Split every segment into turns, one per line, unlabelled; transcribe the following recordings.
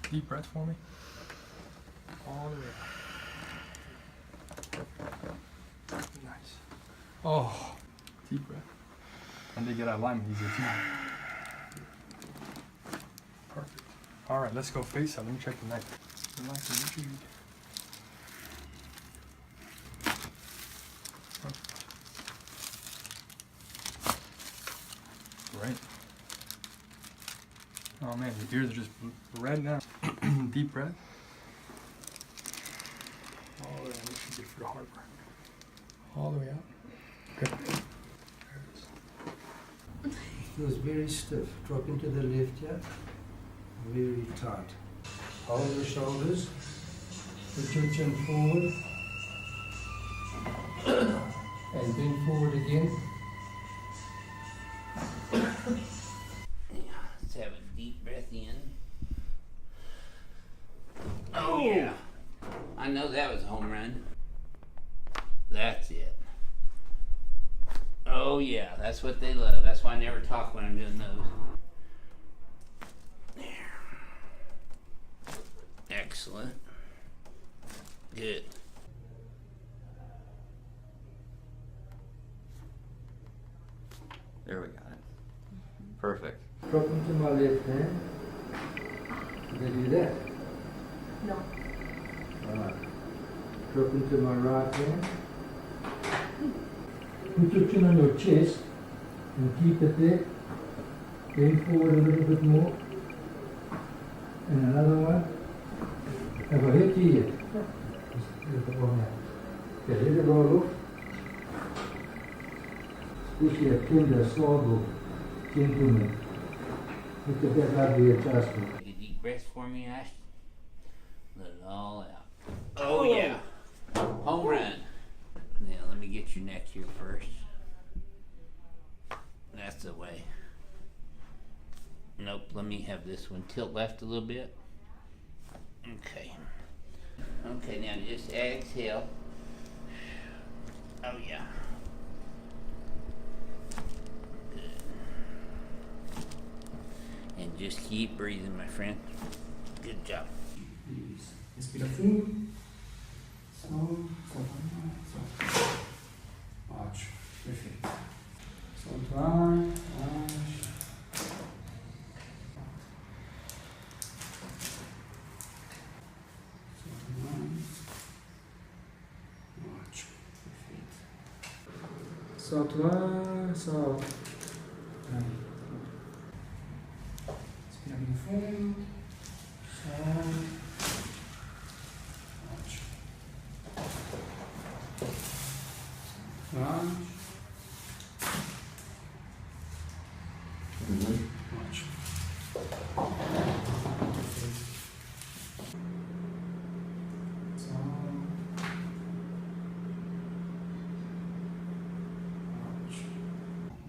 Deep breath for me. All the way out. Nice. Oh, deep breath. And they get out of alignment easier too. Perfect. All right, let's go face up. Let me check the neck. Relax and retreat. Great. Oh man, your ears are just red now. Deep breath. All the way out. This should be for the heartburn. All the way out. Good. There it is.
Feels very stiff. Drop into the left here. Very tight. Hold the shoulders. Put your chin forward. And bend forward again.
Let's have a deep breath in. Oh yeah. I know that was a home run. That's it. Oh yeah, that's what they love. That's why I never talk when I'm doing those. There. Excellent. Good.
There we got it. Perfect.
Drop into my left hand. Did I do that?
No.
Alright. Drop into my right hand. Put your chin on your chest and keep it there. Bend forward a little bit more. And another one. Have I hit you yet? Okay, let it roll off. Especially a tender, slow gentleman. Look at that lovely adjustment.
Take a deep breath for me, Ash. Let it all out. Oh yeah. Home run. Now let me get your neck here first. That's the way. Nope, let me have this one. Tilt left a little bit. Okay. Okay, now just exhale. Oh yeah. Good. And just keep breathing, my friend. Good job.
Respira fundo. Solta. Ótimo. Perfeito. Solta o ar. Relaxa. Solta mais. Ótimo. Perfeito. Solta o ar. Solta. Respira bem fundo. Solta. Ótimo.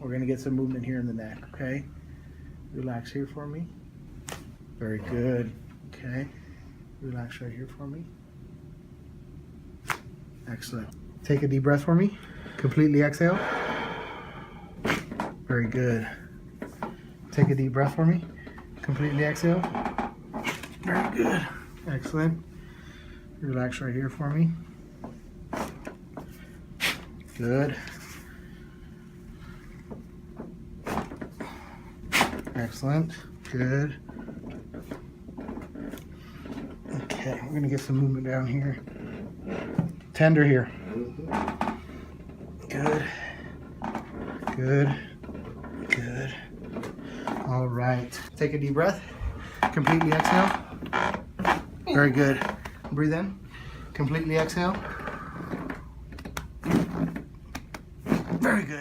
We're going to get some movement here in the neck, okay? Relax here for me. Very good. Okay. Relax right here for me. Excellent. Take a deep breath for me. Completely exhale. Very good. Take a deep breath for me. Completely exhale. Very good. Excellent. Relax right here for me. Good. Excellent. Good. Okay, we're gonna get some movement down here. Tender here. Good. Good. Good. All right. Take a deep breath. Completely exhale. Very good. Breathe in. Completely exhale. Very good.